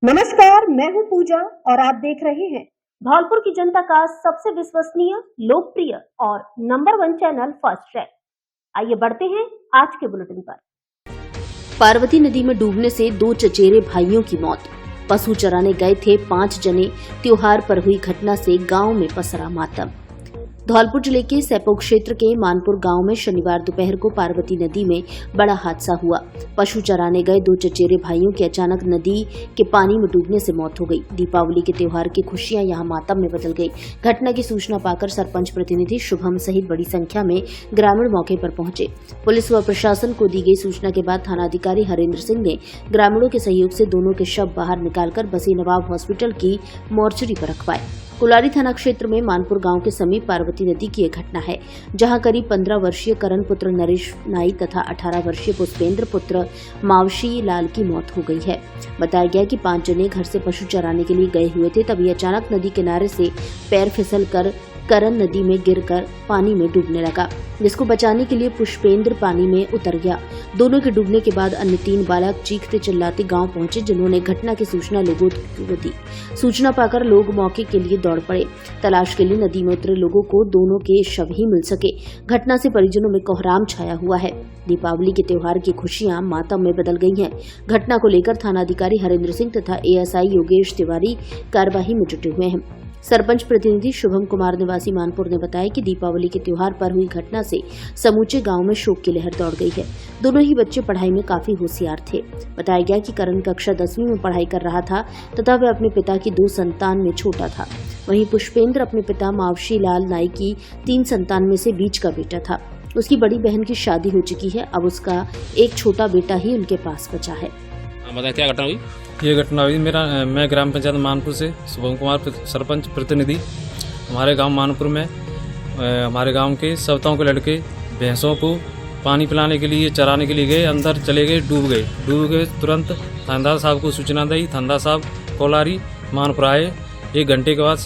नमस्कार, मैं हूं पूजा और आप देख रहे हैं धौलपुर की जनता का सबसे विश्वसनीय, लोकप्रिय और नंबर 1 चैनल फर्स्ट ट्रैक। आइए बढ़ते हैं आज के बुलेटिन पर। पार्वती नदी में डूबने से 2 चचेरे भाइयों की मौत। पशु चराने गए थे 5 जने। त्योहार पर हुई घटना से गांव में पसरा मातम। धौलपुर जिले के सैपो क्षेत्र के मानपुर गांव में शनिवार दोपहर को पार्वती नदी में बड़ा हादसा हुआ। पशु चराने गए 2 चचेरे भाइयों की अचानक नदी के पानी में डूबने से मौत हो गई। दीपावली के त्योहार की खुशियां यहां मातम में बदल गई। घटना की सूचना पाकर सरपंच प्रतिनिधि शुभम सहित बड़ी संख्या में ग्रामीण मौके पर पहुंचे। पुलिस व प्रशासन को दी गई सूचना के बाद थानाधिकारी हरेंद्र सिंह ने ग्रामीणों के सहयोग से दोनों के शव बाहर निकालकर बसी नवाब हॉस्पिटल की मोर्चरी पर रखवाए। कुलारी थाना क्षेत्र में मानपुर गांव के समीप पार्वती नदी की एक घटना है, जहां करीब 15 वर्षीय करण पुत्र नरेश नाई तथा 18 वर्षीय पुष्पेंद्र पुत्र मावशी लाल की मौत हो गई है। बताया गया कि 5 जने घर से पशु चराने के लिए गए हुए थे, तभी अचानक नदी किनारे से पैर फिसल कर करण नदी में गिरकर पानी में डूबने लगा, जिसको बचाने के लिए पुष्पेंद्र पानी में उतर गया। दोनों के डूबने के बाद अन्य 3 बालक चीखते चिल्लाते गांव पहुंचे, जिन्होंने घटना की सूचना लोगों को दी। सूचना पाकर लोग मौके के लिए दौड़ पड़े। तलाश के लिए नदी में उतरे लोगों को दोनों के शव ही मिल सके। घटना से परिजनों में कोहराम छाया हुआ है। दीपावली के त्योहार की खुशियां मातम में बदल गई हैं। घटना को लेकर थानाधिकारी हरेंद्र सिंह तथा एएसआई योगेश तिवारी कार्यवाही में जुटे हुए हैं। सरपंच प्रतिनिधि शुभम कुमार निवासी मानपुर ने बताया कि दीपावली के त्योहार पर हुई घटना से समूचे गांव में शोक की लहर दौड़ गई है। दोनों ही बच्चे पढ़ाई में काफी होशियार थे। बताया गया कि करण कक्षा 10वीं में पढ़ाई कर रहा था तथा वह अपने पिता की 2 संतान में छोटा था। वहीं पुष्पेंद्र अपने पिता मावशी लाल नाई की 3 संतान में से बीच का बेटा था। उसकी बड़ी बहन की शादी हो चुकी है। अब उसका एक छोटा बेटा ही उनके पास बचा है। क्या घटना हुई? ये घटना हुई मैं ग्राम पंचायत मानपुर से शुभम कुमार सरपंच प्रतिनिधि। हमारे गांव मानपुर में हमारे गांव के सबताओं के लड़के भैंसों को पानी पिलाने के लिए चराने के लिए गए, अंदर चले गए, डूब गए। तुरंत थानेदार साहब को सूचना दी। थानेदार साहब कोलारी मानपुर आए। 1 घंटे के बाद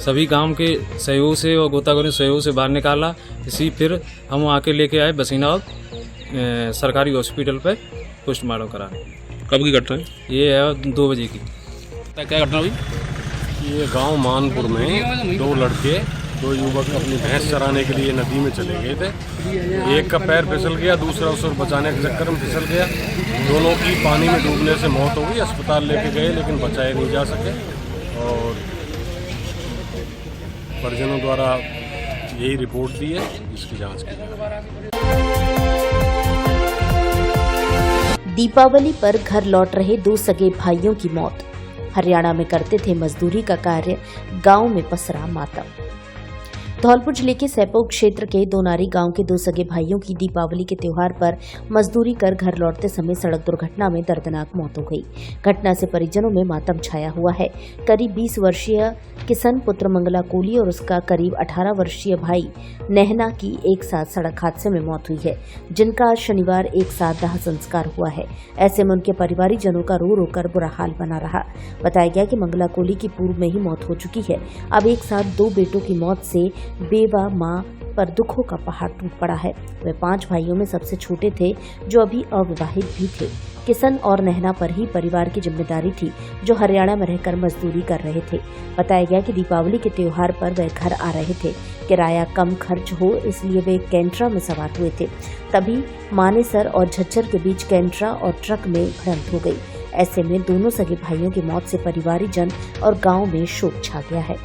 सभी गांव के सहयोग से और गोताखोरों सहयोग से बाहर निकाला। फिर हम आके लेके आए बसीनाबाद सरकारी हॉस्पिटल पर पोस्टमार्टम कराने। कब की घटना है? ये है 2 बजे की। क्या घटना हुई? ये गांव मानपुर में 2 लड़के 2 युवक अपनी भैंस चराने के लिए नदी में चले गए थे। एक का पैर फिसल गया, दूसरा उसे बचाने के चक्कर में फिसल गया। दोनों की पानी में डूबने से मौत हो गई। अस्पताल लेके गए लेकिन बचाए नहीं जा सके और परिजनों द्वारा यही रिपोर्ट दी है, इसकी जाँच की जा रही है। दीपावली पर घर लौट रहे 2 सगे भाइयों की मौत। हरियाणा में करते थे मजदूरी का कार्य, गांव में पसरा मातम। धौलपुर जिले के सैपो क्षेत्र के दोनारी गांव के 2 सगे भाइयों की दीपावली के त्योहार पर मजदूरी कर घर लौटते समय सड़क दुर्घटना में दर्दनाक मौत हो गई। घटना से परिजनों में मातम छाया हुआ है। करीब 20 वर्षीय किशन पुत्र मंगला कोली और उसका करीब 18 वर्षीय भाई नहना की एक साथ सड़क हादसे में मौत हुई है, जिनका आज शनिवार एक साथ दाह संस्कार हुआ है। ऐसे में उनके परिवारीजनों का रो रो कर बुरा हाल बना रहा। बताया गया कि मंगला कोली की पूर्व में ही मौत हो चुकी है। अब एक साथ 2 बेटों की मौत से बेवा मां पर दुखों का पहाड़ टूट पड़ा है। वे 5 भाइयों में सबसे छोटे थे, जो अभी अविवाहित भी थे। किशन और नहना पर ही परिवार की जिम्मेदारी थी, जो हरियाणा में रहकर मजदूरी कर रहे थे। बताया गया कि दीपावली के त्योहार पर वे घर आ रहे थे। किराया कम खर्च हो इसलिए वे कैंट्रा में सवार हुए थे। तभी मानेसर और झज्जर के बीच कैंट्रा और ट्रक में भिड़ंत हो गई। ऐसे में दोनों सगे भाइयों की मौत से परिवारीजन और गाँव में शोक छा गया है।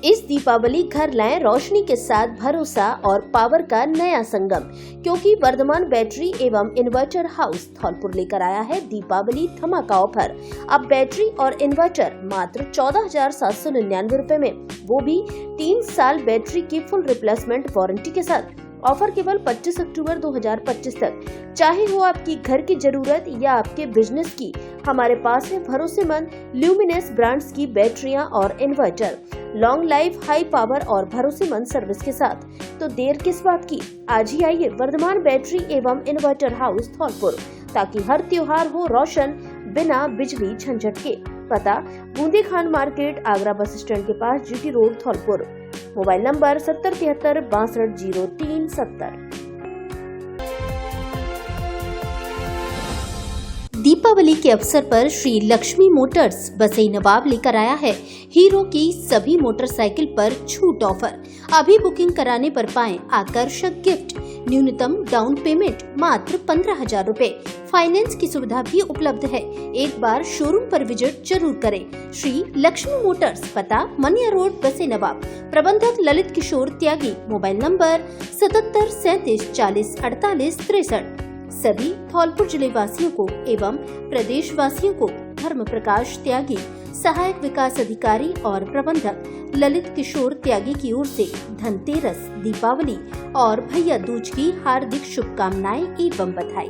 इस दीपावली घर लाएं रोशनी के साथ भरोसा और पावर का नया संगम, क्योंकि वर्धमान बैटरी एवं इन्वर्टर हाउस धौलपुर लेकर आया है दीपावली धमाका ऑफर। अब बैटरी और इन्वर्टर मात्र 14,799 रुपए में, वो भी 3 साल बैटरी की फुल रिप्लेसमेंट वारंटी के साथ। ऑफर केवल 25 अक्टूबर 2025 तक। चाहे हो आपकी घर की जरूरत या आपके बिजनेस की, हमारे पास है भरोसेमंद ल्यूमिनस ब्रांड्स की बैटरियां और inverter, long life, high power और भरोसेमंद सर्विस के साथ। तो देर किस बात की, आज ही आइए वर्धमान बैटरी एवं इन्वर्टर हाउस धौलपुर, ताकि हर त्योहार हो रोशन बिना बिजली झंझट के। पता Bundi Khan market, Agra bus stand के पास, GT road, Dholpur. Mobile number 7073620370। Deepawali के अवसर पर श्री लक्ष्मी मोटर्स बसई नवाब लेकर आया है हीरो की सभी मोटरसाइकिल पर छूट ऑफर। अभी बुकिंग कराने पर पाएं आकर्षक गिफ्ट। न्यूनतम डाउन पेमेंट मात्र 15,000 रूपए। फाइनेंस की सुविधा भी उपलब्ध है। एक बार शोरूम पर विजिट जरूर करें। श्री लक्ष्मी मोटर्स, पता मनिया रोड, बसई नवाब। प्रबंधक ललित किशोर त्यागी। Mobile number 77 37 40 48 63। सभी धौलपुर जिले वासियों को एवं प्रदेश वासियों को धर्म प्रकाश त्यागी, सहायक विकास अधिकारी और प्रबंधक ललित किशोर त्यागी की ओर से धनतेरस, दीपावली और भैया दूज की हार्दिक शुभकामनाएं एवं बधाई।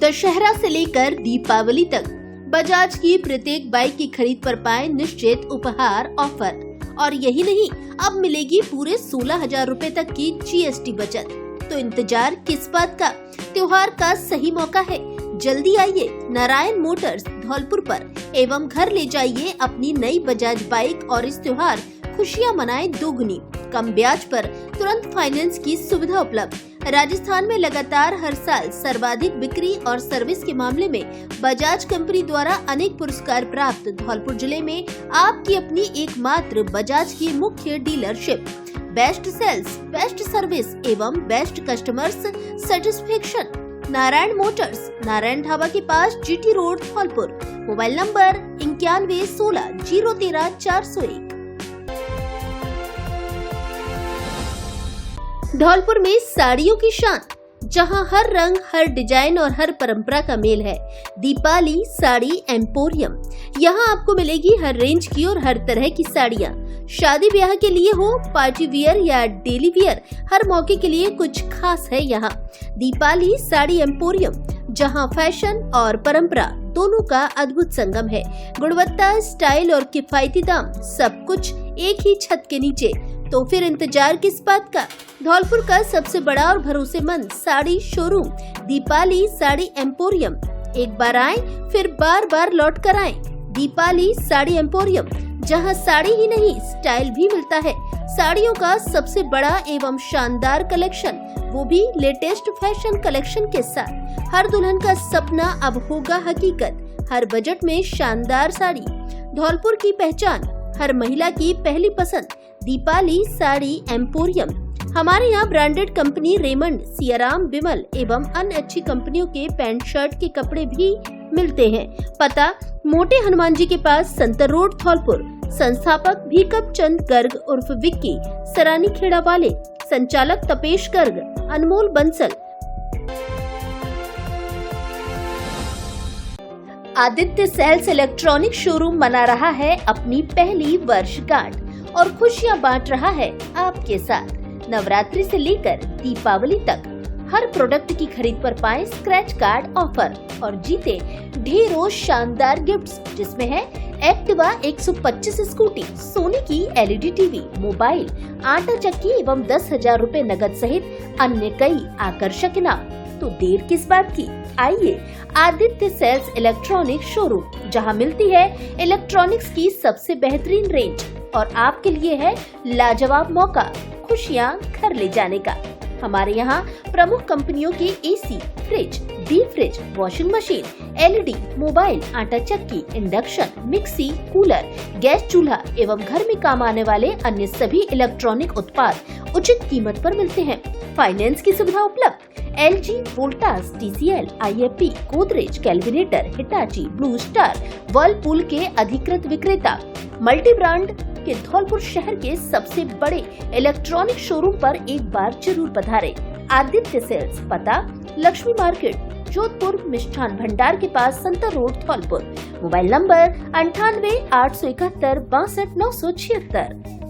दशहरा से लेकर दीपावली तक बजाज की प्रत्येक बाइक की खरीद पर पाएं निश्चित उपहार ऑफर। और यही नहीं, अब मिलेगी पूरे 16,000 रूपए तक की GST बचत। तो इंतजार किस बात का? त्योहार का सही मौका है। जल्दी आइए नारायण मोटर्स धौलपुर पर एवं घर ले जाइए अपनी नई बजाज बाइक और इस त्योहार खुशियां मनाएं दोगुनी। कम ब्याज पर तुरंत फाइनेंस की सुविधा उपलब्ध। राजस्थान में लगातार हर साल सर्वाधिक बिक्री और सर्विस के मामले में बजाज कंपनी द्वारा अनेक पुरस्कार प्राप्त धौलपुर जिले में आपकी अपनी एकमात्र बजाज की मुख्य dealership. Best sales, best service एवं best customers satisfaction. Narayan motors, Narayan Dhaba के पास, GT road, Dholpur. Mobile number 91 16 013 401। Dholpur में साड़ियों की शान, जहां हर रंग, हर डिजाइन और हर परंपरा का मेल है। दीपाली साड़ी एम्पोरियम। यहां आपको मिलेगी हर रेंज की और हर तरह की साड़ियां। शादी ब्याह के लिए हो, पार्टी वियर या डेली वियर, हर मौके के लिए कुछ खास है यहाँ। दीपाली साड़ी एम्पोरियम, जहां फैशन और परंपरा दोनों का अद्भुत संगम है। गुणवत्ता, स्टाइल और किफायती दाम, सब कुछ एक ही छत के नीचे। तो फिर इंतजार किस बात का? धौलपुर का सबसे बड़ा और भरोसेमंद साड़ी शोरूम दीपाली साड़ी एम्पोरियम। एक बार आएं, फिर बार बार लौट कर आएं। दीपाली साड़ी एम्पोरियम, जहां साड़ी ही नहीं स्टाइल भी मिलता है। साड़ियों का सबसे बड़ा एवं शानदार कलेक्शन, वो भी लेटेस्ट फैशन कलेक्शन के साथ। हर दुल्हन का सपना अब होगा हकीकत। हर बजट में शानदार साड़ी। धौलपुर की पहचान, हर महिला की पहली पसंद, दीपाली साड़ी एम्पोरियम। हमारे यहाँ branded company Raymond, Siyaram, Bimal एवं अन्य अच्छी कंपनियों के पैंट शर्ट के कपड़े भी मिलते हैं। पता मोटे हनुमान जी के पास, संतर रोड, धौलपुर। संस्थापक भीकम चंद गर्ग उर्फ विक्की, सरानी खेड़ा वाले। संचालक Tapesh Garg, Anmol Bansal. Aditya sales electronic showroom मना रहा है अपनी पहली वर्षगांठ और खुशियां बांट रहा है आपके साथ। नवरात्रि से लेकर दीपावली तक हर प्रोडक्ट की खरीद पर पाएं स्क्रैच कार्ड ऑफर और जीते ढेरों शानदार गिफ्ट्स, जिसमें है एक्टिवा 125 स्कूटी, सोनी की LED टीवी, मोबाइल, आटा चक्की एवं 10,000 रूपए नगद सहित अन्य कई आकर्षक इनाम। तो देर किस बात की? आइए आदित्य सेल्स इलेक्ट्रॉनिक शोरूम, जहां मिलती है इलेक्ट्रॉनिक्स की सबसे बेहतरीन रेंज और आपके लिए है लाजवाब मौका खुशियां घर ले जाने का। हमारे यहाँ प्रमुख कंपनियों के AC, fridge, deep fridge, washing machine, LED, mobile, आटा चक्की, इंडक्शन, मिक्सी, कूलर, गैस चूल्हा एवं घर में काम आने वाले अन्य सभी इलेक्ट्रॉनिक उत्पाद उचित कीमत पर मिलते हैं। फाइनेंस की सुविधा उपलब्ध। LG, Voltas, TCL, IFB, Godrej, Kelvinator, Hitachi, blue star, Whirlpool के अधिकृत विक्रेता। मल्टी ब्रांड के धौलपुर शहर के सबसे बड़े इलेक्ट्रॉनिक शोरूम पर एक बार जरूर पधारें। आदित्य सेल्स, पता लक्ष्मी मार्केट, जोधपुर, मिष्ठान भंडार के पास, Santar road, Dholpur. Mobile number 98 871 62 976।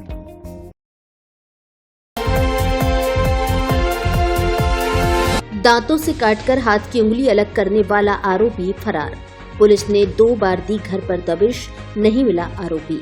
दांतों से काटकर हाथ की उंगली अलग करने वाला आरोपी फरार। पुलिस ने 2 बार दी घर पर दबिश, नहीं मिला आरोपी।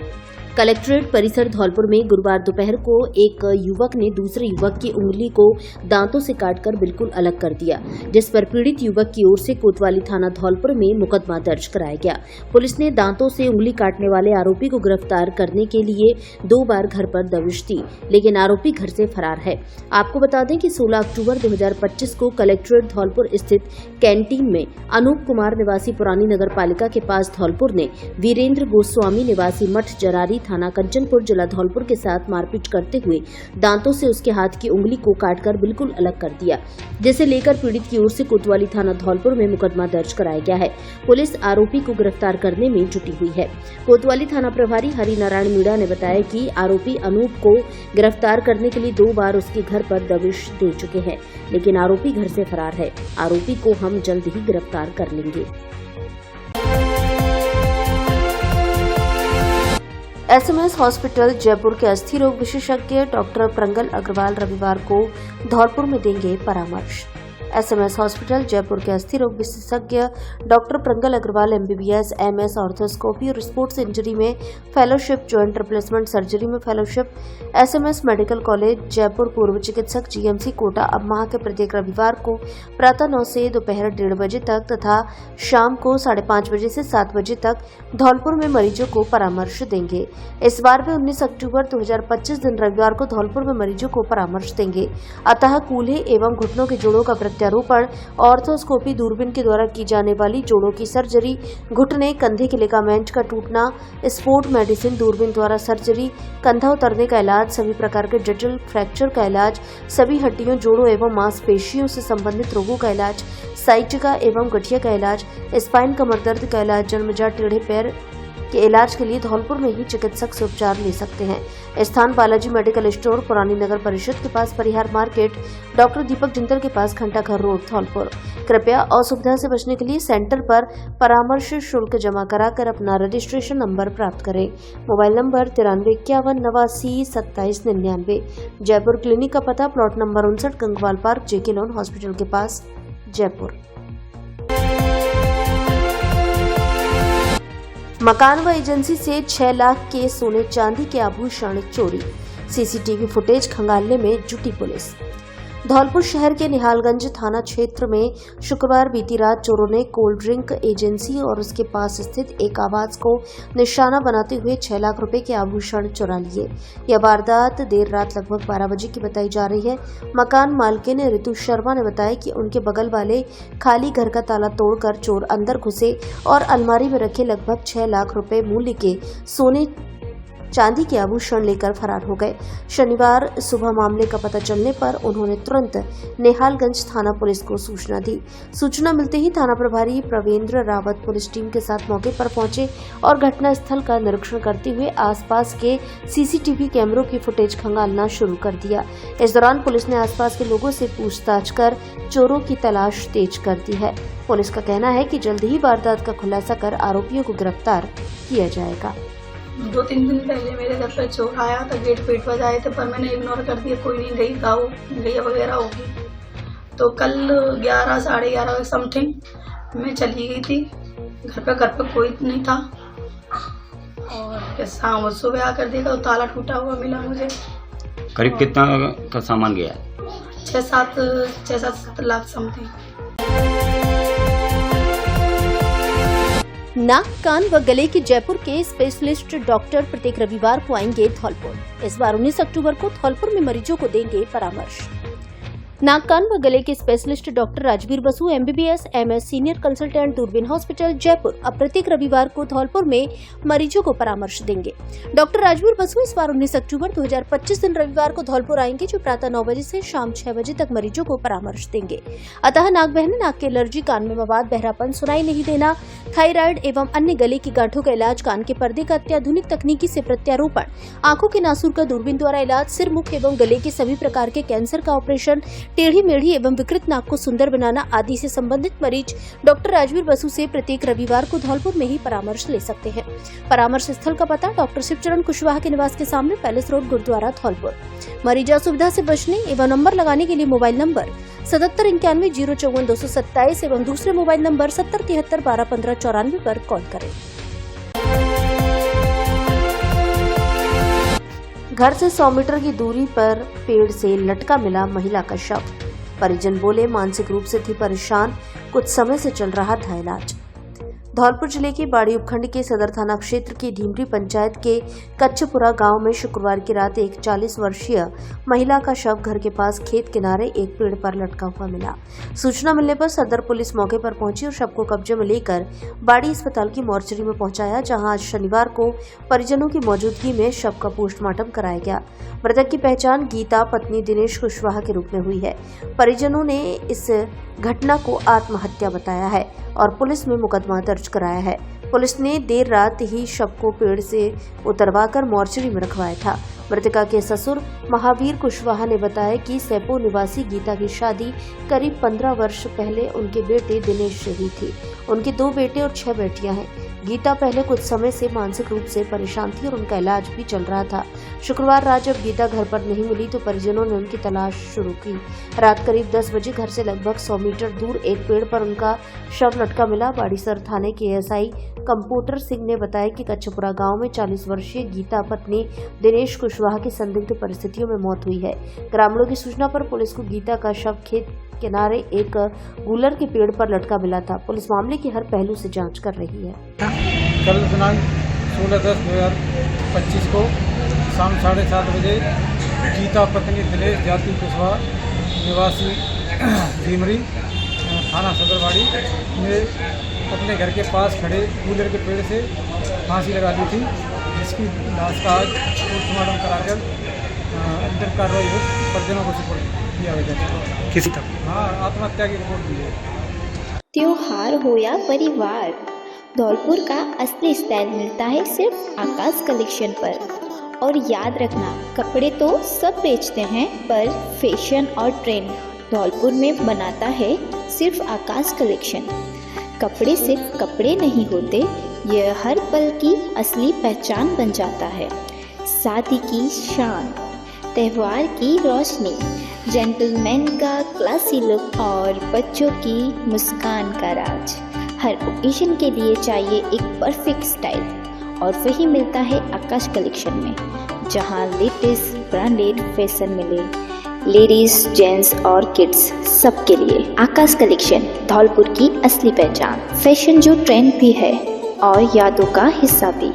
कलेक्ट्रेट परिसर धौलपुर में गुरुवार दोपहर को एक युवक ने दूसरे युवक की उंगली को दांतों से काटकर बिल्कुल अलग कर दिया, जिस पर पीड़ित युवक की ओर से कोतवाली थाना धौलपुर में मुकदमा दर्ज कराया गया। पुलिस ने दांतों से उंगली काटने वाले आरोपी को गिरफ्तार करने के लिए 2 बार घर पर दबिश दी, लेकिन आरोपी घर से फरार है। आपको बता दें कि 16 अक्टूबर 2025 को कलेक्ट्रेट धौलपुर स्थित कैंटीन में अनूप कुमार निवासी पुरानी नगर पालिका के पास धौलपुर ने वीरेंद्र गोस्वामी निवासी मठ जरारी थाना कंचनपुर जिला धौलपुर के साथ मारपीट करते हुए दांतों से उसके हाथ की उंगली को काटकर बिल्कुल अलग कर दिया, जिसे लेकर पीड़ित की ओर से कोतवाली थाना धौलपुर में मुकदमा दर्ज कराया गया है। पुलिस आरोपी को गिरफ्तार करने में जुटी हुई है। कोतवाली थाना प्रभारी हरि नारायण मीणा ने बताया कि आरोपी अनूप को गिरफ्तार करने के लिए 2 बार उसके घर पर दबिश दे चुके हैं, लेकिन आरोपी घर से फरार है। आरोपी को हम जल्द ही गिरफ्तार कर लेंगे। एसएमएस हॉस्पिटल जयपुर के अस्थि रोग विशेषज्ञ डॉक्टर प्रंगल अग्रवाल रविवार को धौलपुर में देंगे परामर्श। एसएमएस हॉस्पिटल जयपुर के अस्थि रोग विशेषज्ञ doctor Prangal Agarwal MBBS MS arthroscopy और स्पोर्ट्स इंजरी में फेलोशिप, जॉइंट रिप्लेसमेंट सर्जरी में fellowship, SMS medical college Jaipur पूर्व चिकित्सक जीएमसी कोटा अब माह के प्रत्येक रविवार को प्रातः 9 से दोपहर 1:30 बजे तक तथा शाम को 5:30 बजे से 7 बजे तक धौलपुर में मरीजों को परामर्श देंगे। इस बार वे 19 अक्टूबर 2025 दिन रविवार को धौलपुर में मरीजों को परामर्श देंगे। अतः कूल्हे एवं घुटनों के जोड़ों का प्रत्यारोपण, ऑर्थोस्कोपी, दूरबीन के द्वारा की जाने वाली जोड़ों की सर्जरी, घुटने कंधे के लिगामेंट का टूटना, स्पोर्ट मेडिसिन, दूरबीन द्वारा सर्जरी, कंधा उतरने का इलाज, सभी प्रकार के जटिल फ्रैक्चर का इलाज, सभी हड्डियों, जोड़ों एवं मांसपेशियों से संबंधित रोगों का इलाज, साइटिका एवं गठिया का इलाज, स्पाइन कमर दर्द का इलाज, जन्मजात टेढ़े पैर के इलाज के लिए धौलपुर में ही चिकित्सक से उपचार ले सकते हैं। स्थान बालाजी मेडिकल स्टोर, पुरानी नगर परिषद के पास परिहार मार्केट, डॉक्टर दीपक जिंदल के पास घंटाघर रोड, धौलपुर। कृपया असुविधा से बचने के लिए सेंटर पर परामर्श शुल्क जमा कराकर अपना रजिस्ट्रेशन नंबर प्राप्त करें। Mobile number 9351892799। जयपुर। क्लिनिक का पता प्लॉट नंबर 59 गंगवाल पार्क, जेके लॉन हॉस्पिटल के पास, जयपुर। मकान व एजेंसी से 6 लाख के सोने चांदी के आभूषण चोरी, सीसीटीवी फुटेज खंगालने में जुटी पुलिस। धौलपुर शहर के निहालगंज थाना क्षेत्र में शुक्रवार बीती रात चोरों ने कोल्ड ड्रिंक एजेंसी और उसके पास स्थित एक आवास को निशाना बनाते हुए 6 लाख रुपए के आभूषण चुरा लिए। यह वारदात देर रात लगभग 12 बजे की बताई जा रही है। मकान मालकिन ऋतु शर्मा ने बताया कि उनके बगल वाले खाली घर का ताला तोड़कर चोर अंदर घुसे और अलमारी में रखे लगभग 6 लाख रुपए मूल्य के सोने चांदी के आभूषण लेकर फरार हो गए। शनिवार सुबह मामले का पता चलने पर उन्होंने तुरंत निहालगंज थाना पुलिस को सूचना दी। सूचना मिलते ही थाना प्रभारी प्रवेंद्र रावत पुलिस टीम के साथ मौके पर पहुंचे और घटना स्थल का निरीक्षण करते हुए आसपास के सीसीटीवी कैमरों की फुटेज खंगालना शुरू कर दिया। इस दौरान पुलिस ने आसपास के लोगों से पूछताछ कर चोरों की तलाश तेज कर दी है। पुलिस का कहना है कि जल्द ही वारदात का खुलासा कर आरोपियों को गिरफ्तार किया जाएगा। 2-3 दिन पहले मेरे घर पर चोर आया था, गेट पेट बजाए थे, पर मैंने इग्नोर कर दिया, कोई नहीं, गई गाँव गैया वगैरह होगी। तो कल 11 साढ़े 11 समथिंग मैं चली गई थी, घर पे कोई नहीं था और शाम सुबह आकर देखा तो ताला टूटा हुआ मिला मुझे। करीब कितना का सामान गया? 6-7 लाख समथिंग। नाक, कान व गले के जयपुर के स्पेशलिस्ट डॉक्टर प्रत्येक रविवार को आएंगे धौलपुर। इस बार 19 अक्टूबर को धौलपुर में मरीजों को देंगे परामर्श। नाक, कान व गले के specialist doctor Rajveer Basu MBBS MS senior consultant दूरबीन हॉस्पिटल जयपुर अब प्रत्येक रविवार को धौलपुर में मरीजों को परामर्श देंगे। डॉक्टर राजवीर बसु इस बार 19 अक्टूबर 2025 दिन रविवार को धौलपुर आएंगे, जो प्रातः 9 बजे से शाम 6 बजे तक मरीजों को परामर्श देंगे। अतः नाक बहने, नाक की एलर्जी, कान में मवाद, बहरापन, सुनाई नहीं देना, थायराइड एवं अन्य गले की गांठों का इलाज, कान के पर्दे का अत्याधुनिक तकनीकी से प्रत्यारोपण, आंखों के नासूर का दूरबीन द्वारा इलाज, सिर, मुख एवं गले के सभी प्रकार के कैंसर का ऑपरेशन, टेढ़ी मेढ़ी एवं विकृत नाक को सुंदर बनाना आदि से संबंधित मरीज डॉक्टर राजवीर बसु से प्रत्येक रविवार को धौलपुर में ही परामर्श ले सकते हैं। परामर्श स्थल का पता डॉक्टर शिवचरण कुशवाहा के निवास के सामने, पैलेस रोड, गुरुद्वारा, धौलपुर। मरीज असुविधा से बचने एवं नंबर लगाने के लिए मोबाइल नंबर 7791 एवं दूसरे मोबाइल नंबर 7073 1215 94 पर कॉल करें। घर से 100 मीटर की दूरी पर पेड़ से लटका मिला महिला का शव। परिजन बोले मानसिक रूप से थी परेशान, कुछ समय से चल रहा था इलाज। धौलपुर जिले के बाड़ी उपखंड के सदर थाना क्षेत्र की ढीमरी पंचायत के कच्चपुरा गांव में शुक्रवार की रात एक 40 वर्षीय महिला का शव घर के पास खेत किनारे एक पेड़ पर लटका हुआ मिला। सूचना मिलने पर सदर पुलिस मौके पर पहुंची और शव को कब्जे में लेकर बाड़ी अस्पताल की मोर्चरी में पहुंचाया, जहां आज शनिवार को परिजनों की मौजूदगी में शव का पोस्टमार्टम कराया गया। मृतक की पहचान गीता पत्नी दिनेश कुशवाहा के रूप में हुई है। परिजनों ने इस घटना को आत्महत्या बताया है और पुलिस में मुकदमा दर्ज कराया है। पुलिस ने देर रात ही शव को पेड़ से उतरवाकर मोर्चरी में रखवाया था। मृतका के ससुर महावीर कुशवाहा ने बताया कि सैपो निवासी गीता की शादी करीब 15 वर्ष पहले उनके बेटे दिनेश से हुई थी। उनके 2 बेटे और 6 बेटियां हैं। गीता पहले कुछ समय से मानसिक रूप से परेशान थी और उनका इलाज भी चल रहा था। शुक्रवार रात जब गीता घर पर नहीं मिली तो परिजनों ने उनकी तलाश शुरू की। रात करीब 10 बजे घर से लगभग 100 मीटर दूर एक पेड़ पर उनका शव लटका मिला। बाड़ीसर थाने के एसआई कंप्यूटर सिंह ने बताया कि कच्चपुरा गांव में 40 वर्षीय गीता पत्नी दिनेश कुशवाहा की संदिग्ध परिस्थितियों में मौत हुई है। ग्रामीणों की सूचना पर पुलिस को गीता का शव खेत किनारे एक गूलर के पेड़ पर लटका मिला था। पुलिस मामले की हर पहलू से जांच कर रही है। कल दिनांक 16/10/2025 को शाम 7:30 बजे गीता पत्नी दिनेश जाति कुशवाहा निवासी ढीमरी थाना सदरबाड़ी में अपने घर के पास खड़े गूलर के पेड़ से फांसी लगा दी थी, जिसकी लाश का आज पोस्टमार्टम कराकर अंतिम कार्रवाई हो परिजनों को सुपुर्द किया गया। किसी तक हाँ, आत्महत्या की रिपोर्ट दी है। त्योहार हो या परिवार, धौलपुर का असली स्टाइल मिलता है सिर्फ आकाश कलेक्शन पर। और याद रखना, कपड़े तो सब बेचते हैं पर फैशन और ट्रेंड धौलपुर में बनाता है सिर्फ आकाश कलेक्शन। कपड़े सिर्फ कपड़े नहीं होते, यह हर पल की असली पहचान बन जाता है। शादी की शान, त्योहार की रोशनी, जेंटलमैन का क्लासी लुक और बच्चों की मुस्कान का राज। हर ओकेजन के लिए चाहिए एक परफेक्ट स्टाइल और वही मिलता है आकाश कलेक्शन में, जहां लेटेस्ट ब्रांडेड फैशन मिले लेडीज, जेंट्स और किड्स सबके लिए। आकाश कलेक्शन धौलपुर की असली पहचान, फैशन जो ट्रेंड भी है और यादों का हिस्सा भी।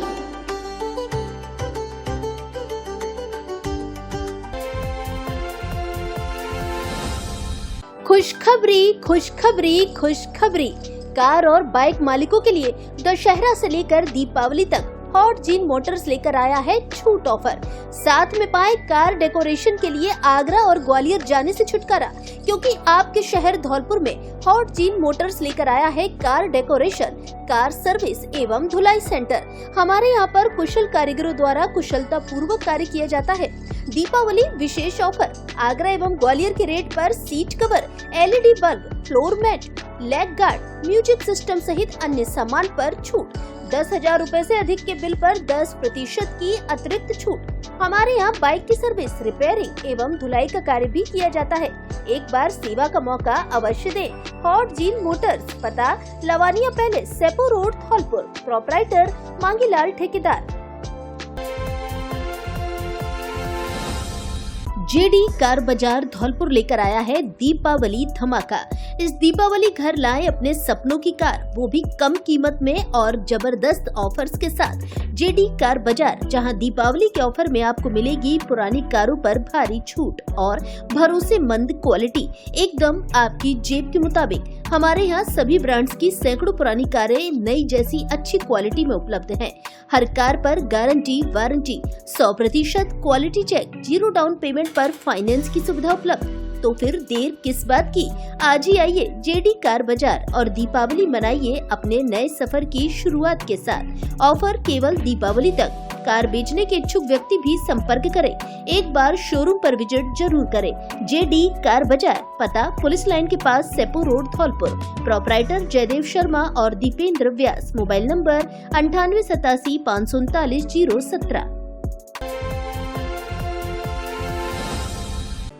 खुशखबरी खुशखबरी खुशखबरी। कार और बाइक मालिकों के लिए दशहरा से लेकर दीपावली तक हॉट जीन मोटर्स लेकर आया है छूट ऑफर। साथ में पाए कार डेकोरेशन के लिए आगरा और ग्वालियर जाने से छुटकारा, क्योंकि आपके शहर धौलपुर में हॉट जीन मोटर्स लेकर आया है कार डेकोरेशन, कार सर्विस एवं धुलाई सेंटर। हमारे यहाँ पर कुशल कारीगरों द्वारा कुशलता पूर्वक कार्य किया जाता है। दीपावली विशेष ऑफर, आगरा एवं ग्वालियर के रेट पर seat cover, LED bulb, floor mat, leg guard, music system सहित अन्य सामान पर छूट। 10,000 रूपए से अधिक के बिल पर 10% की अतिरिक्त छूट। हमारे यहाँ बाइक की सर्विस, रिपेयरिंग एवं धुलाई का कार्य भी किया जाता है। एक बार सेवा का मौका अवश्य दें। हॉट जीन मोटर्स, पता Lavania palace, Sepo road, Dholpur. Proprietor Mangilal ठेकेदार। जेडी कार बाजार धौलपुर लेकर आया है दीपावली धमाका। इस दीपावली घर लाएं अपने सपनों की कार, वो भी कम कीमत में और जबरदस्त ऑफर्स के साथ। जेडी कार बाजार, जहां दीपावली के ऑफर में आपको मिलेगी पुरानी कारों पर भारी छूट और भरोसेमंद क्वालिटी, एकदम आपकी जेब के मुताबिक। हमारे यहाँ सभी ब्रांड्स की सैकड़ों पुरानी कारें नई जैसी अच्छी क्वालिटी में उपलब्ध हैं। हर कार पर guarantee warranty, 100% quality check, 0 down payment पर फाइनेंस की सुविधा उपलब्ध। तो फिर देर किस बात की, आज ही आइए जेडी कार बाजार और दीपावली मनाइए अपने नए सफर की शुरुआत के साथ। ऑफर केवल दीपावली तक। कार बेचने के इच्छुक व्यक्ति भी संपर्क करें। एक बार शोरूम पर विजिट जरूर करें। जेडी कार बाजार, पता पुलिस लाइन के पास, सेपो रोड, धौलपुर। प्रोपराइटर जयदेव शर्मा और दीपेंद्र व्यास। Mobile number 9887 539 017।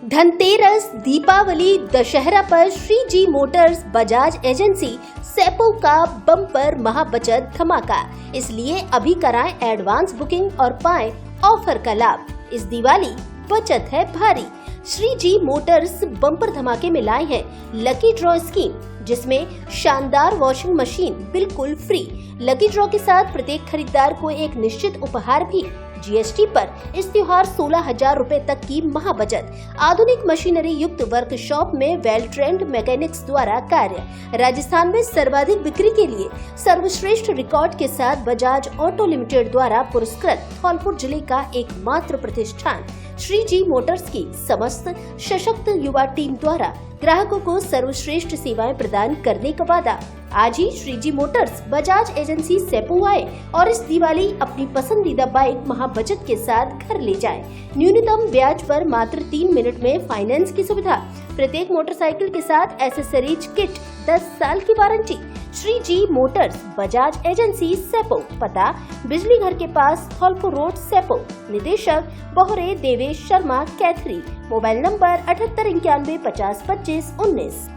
धनतेरस, दीपावली, दशहरा पर श्री जी मोटर्स बजाज एजेंसी सेपो का बम्पर महाबचत धमाका। इसलिए अभी कराएं एडवांस बुकिंग और पाएं ऑफर का लाभ। इस दिवाली बचत है भारी। श्री जी मोटर्स बम्पर धमाके में लाए हैं लकी ड्रॉ स्कीम, जिसमें शानदार वॉशिंग मशीन बिल्कुल फ्री। लकी ड्रॉ के साथ प्रत्येक खरीदार को एक निश्चित उपहार भी। जीएसटी पर इस त्योहार 16,000 रुपए तक की महाबचत। आधुनिक मशीनरी युक्त वर्कशॉप में वेल ट्रेंड मैकेनिक्स द्वारा कार्य। राजस्थान में सर्वाधिक बिक्री के लिए सर्वश्रेष्ठ रिकॉर्ड के साथ बजाज ऑटो लिमिटेड द्वारा पुरस्कृत धौलपुर जिले का एकमात्र प्रतिष्ठान श्री जी मोटर्स की समस्त सशक्त युवा टीम द्वारा ग्राहकों को सर्वश्रेष्ठ सेवाएं प्रदान करने का वादा। आज ही श्री जी मोटर्स बजाज एजेंसी सेपो आए और इस दिवाली अपनी पसंदीदा बाइक महाबचत के साथ घर ले जाएं। न्यूनतम ब्याज पर मात्र 3 मिनट में फाइनेंस की सुविधा। प्रत्येक मोटरसाइकिल के साथ एसेसरीज किट, 10 साल की warranty. Shri ji motors Bajaj agency Sepo, पता बिजली घर के पास धौलपुर रोड सेपो। निदेशक बोहरे देवेश शर्मा कैथरी। Mobile number 78 91 50 25 19।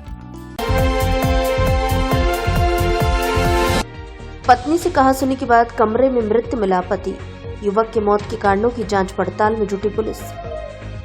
पत्नी से कहासुनी के बाद कमरे में मृत मिला पति। युवक की मौत के कारणों की जांच पड़ताल में जुटी पुलिस।